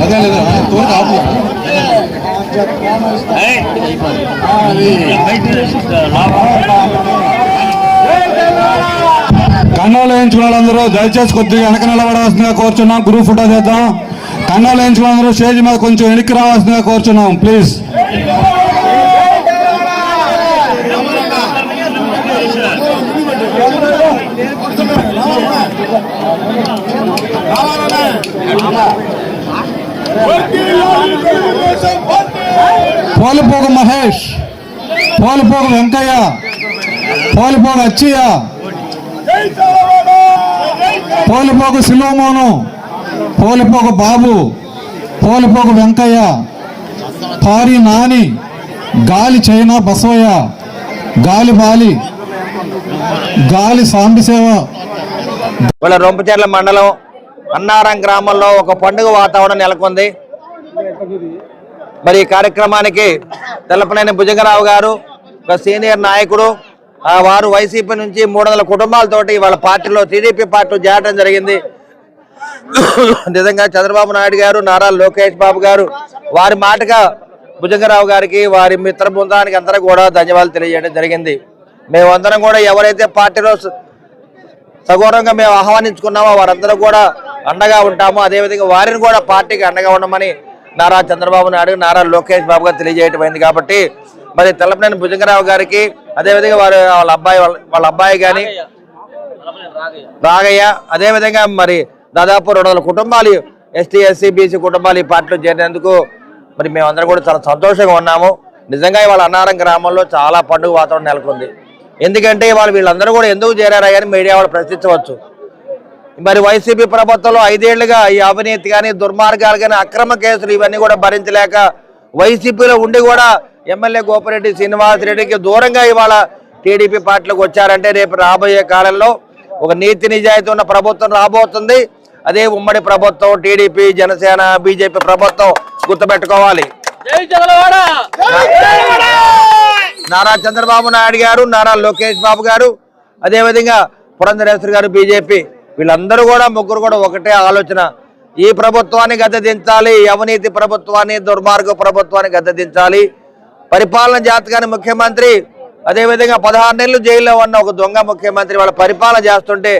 అదే లేదా తోట ఆపు కన్నాలు వేయించుకున్న వాళ్ళందరూ దయచేసి కొద్దిగా వెనక నిలబడాల్సిందిగా కోరుచున్నాం. గ్రూప్ ఫోటో చేద్దాం. కన్నాలు వేయించుకున్న వాళ్ళందరూ స్టేజ్ మీద కొంచెం వెనక్కి రావాల్సిందిగా కోరుచున్నాం ప్లీజ్. పోలిపోగు మహేష్, పోలిపోగు వెంకయ్య, పోలిపోగు అచ్చయ్య, పోలిపోగు సిలోమోను, పోలిపోగు బాబు, పోలిపోగు వెంకయ్య, పారి నాని, గాలి చైనా బసవయ్య, గాలి బాలి, గాలి సాంబిసేవ. వాళ్ళ రొంపచెర్ల మండలం అన్నారం గ్రామంలో ఒక పండుగ వాతావరణం నెలకొంది. మరి ఈ కార్యక్రమానికి తెల్లపనేని భుజంగరావు గారు ఒక సీనియర్ నాయకుడు, వారు వైసీపీ నుంచి 300 కుటుంబాలతోటి వాళ్ళ పార్టీలో టీడీపీ పార్టీలో చేరడం జరిగింది. నిజంగా చంద్రబాబు నాయుడు గారు, నారా లోకేష్ బాబు గారు వారి మాటగా భుజంగరావు గారికి వారి మిత్ర బృందానికి అందరూ కూడా ధన్యవాదాలు తెలియజేయడం జరిగింది. మేమందరం కూడా ఎవరైతే పార్టీలో సగౌరవంగా మేము ఆహ్వానించుకున్నామో వారందరూ కూడా అండగా ఉంటాము. అదేవిధంగా వారిని కూడా పార్టీకి అండగా ఉండమని నారా చంద్రబాబు నాయుడు, నారా లోకేష్ బాబు గారు తెలియజేయటమైంది. కాబట్టి మరి తెల్లపనేని భుజంగరావు గారికి, అదేవిధంగా వాళ్ళ అబ్బాయి కానీ రాగయ్య, అదేవిధంగా మరి దాదాపు 200 కుటుంబాలు ఎస్టీ ఎస్సీ బీసీ కుటుంబాలు ఈ పార్టీలో చేరినందుకు మరి మేమందరం కూడా చాలా సంతోషంగా ఉన్నాము. నిజంగా ఇవాళ అన్నారం గ్రామంలో చాలా పండుగ వాతావరణం నెలకొంది. ఎందుకంటే వీళ్ళందరూ కూడా ఎందుకు చేరారా అని మీడియా వాళ్ళు ప్రశ్నించవచ్చు. మరి వైసీపీ ప్రభుత్వంలో 5 ఏళ్లుగా ఈ అవినీతి కానీ, దుర్మార్గాలు కానీ, అక్రమ కేసులు ఇవన్నీ కూడా భరించలేక వైసీపీలో ఉండి కూడా ఎమ్మెల్యే గోపిరెడ్డి శ్రీనివాసరెడ్డికి దూరంగా ఇవాళ టీడీపీ పార్టీలోకి వచ్చారంటే రేపు రాబోయే కాలంలో ఒక నీతి నిజాయితీ ఉన్న ప్రభుత్వం రాబోతుంది. అదే ఉమ్మడి ప్రభుత్వం టీడీపీ, జనసేన, బీజేపీ ప్రభుత్వం గుర్తుపెట్టుకోవాలి. నారా చంద్రబాబు నాయుడు గారు, నారా లోకేష్ బాబు గారు, అదేవిధంగా పురంధరేశ్వరి గారు బీజేపీ, వీళ్ళందరూ కూడా ముగ్గురు కూడా ఒకటే ఆలోచన. ఈ ప్రభుత్వాన్ని గద్దెదించాలి, అవినీతి ప్రభుత్వాన్ని, దుర్మార్గ ప్రభుత్వాన్ని గద్దెదించాలి. పరిపాలన జాతకాన్ని ముఖ్యమంత్రి, అదేవిధంగా 16 నెలలు జైల్లో ఉన్న ఒక దొంగ ముఖ్యమంత్రి వాళ్ళ పరిపాలన చేస్తుంటే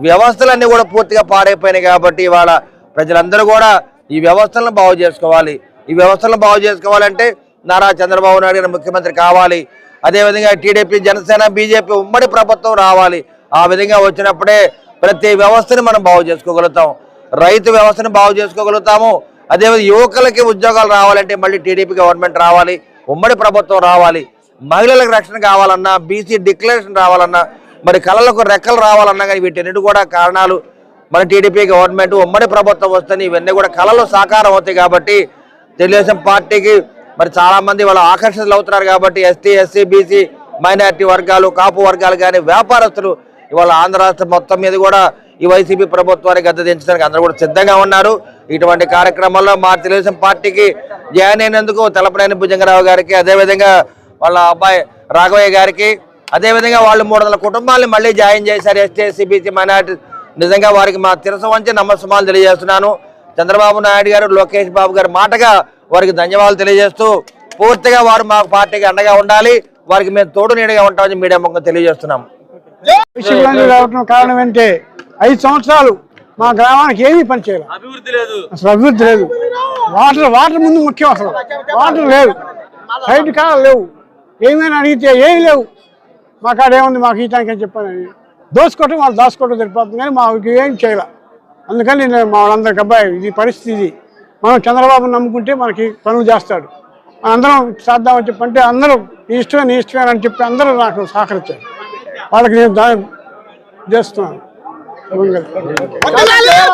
వ్యవస్థలన్నీ కూడా పూర్తిగా పాడైపోయినాయి. కాబట్టి ఇవాళ ప్రజలందరూ కూడా ఈ వ్యవస్థలను బాగు చేసుకోవాలి. ఈ వ్యవస్థలను బాగు చేసుకోవాలంటే నారా చంద్రబాబు నాయుడు గారు ముఖ్యమంత్రి కావాలి. అదేవిధంగా టీడీపీ, జనసేన, బీజేపీ ఉమ్మడి ప్రభుత్వం రావాలి. ఆ విధంగా వచ్చినప్పుడే ప్రతి వ్యవస్థని మనం బాగు చేసుకోగలుగుతాం. రైతు వ్యవస్థను బాగు చేసుకోగలుగుతాము. అదేవిధంగా యువకులకి ఉద్యోగాలు రావాలంటే మళ్ళీ టీడీపీ గవర్నమెంట్ రావాలి, ఉమ్మడి ప్రభుత్వం రావాలి. మహిళలకు రక్షణ కావాలన్నా, బీసీ డిక్లరేషన్ రావాలన్నా, మరి కళలకు రెక్కలు రావాలన్నా కానీ వీటన్నిటి కూడా కారణాలు మన టీడీపీ గవర్నమెంట్, ఉమ్మడి ప్రభుత్వం వస్తుంది. ఇవన్నీ కూడా కళలు సాకారం అవుతాయి. కాబట్టి తెలుగుదేశం పార్టీకి మరి చాలా మంది వాళ్ళు ఆకర్షితులు అవుతున్నారు. కాబట్టి ఎస్టీ ఎస్సీ బీసీ మైనారిటీ వర్గాలు, కాపు వర్గాలు కానీ వ్యాపారస్తులు ఇవాళ ఆంధ్ర రాష్ట్రం మొత్తం మీద కూడా ఈ వైసీపీ ప్రభుత్వాన్ని గద్దెదించడానికి అందరూ కూడా సిద్ధంగా ఉన్నారు. ఇటువంటి కార్యక్రమాల్లో మా తెలుగుదేశం పార్టీకి జాయిన్ అయినందుకు తెల్లపనేని భుజంగరావు గారికి, అదేవిధంగా వాళ్ళ అబ్బాయి రాఘవయ్య గారికి, అదేవిధంగా వాళ్ళు 300 కుటుంబాలని మళ్ళీ జాయిన్ చేశారు ఎస్టీ ఎస్సీ బీసీ మైనారిటీ. నిజంగా వారికి మా శిరస్సు వంచి నమస్సుమాలు తెలియజేస్తున్నాను. చంద్రబాబు నాయుడు గారు, లోకేష్ బాబు గారు మాటగా వారికి ధన్యవాదాలు తెలియజేస్తూ పూర్తిగా వారు మా పార్టీకి అండగా ఉండాలి. వారికి మేము తోడు నీడగా ఉంటామని మీడియా ముఖంగా తెలియజేస్తున్నాం. రావడం కారణం ఏంటంటే 5 సంవత్సరాలు మా గ్రామానికి ఏమీ పని చేయాలి, అసలు అభివృద్ధి లేదు. వాటర్ ముందు ముఖ్యం, అసలు వాటర్ లేదు, సైడ్ కాలాలు లేవు, ఏమైనా అడిగితే ఏమి లేవు. మా కాడ ఏముంది మాకు ఈటానికి అని చెప్పాను. దోసుకోవటం వాళ్ళు దాచుకోవటం సరిపోతుంది కానీ మాకు ఏం చేయాలి. అందుకని నేను మా వాళ్ళందరికి అబ్బాయి ఇది పరిస్థితి, మనం చంద్రబాబుని నమ్ముకుంటే మనకి పనులు చేస్తాడు, అందరం చేద్దామని చెప్పంటే అందరూ నీ ఇష్టమే అని చెప్పి అందరూ నాకు సహకరించారు. వాళ్ళకి నేను చేస్తున్నాను.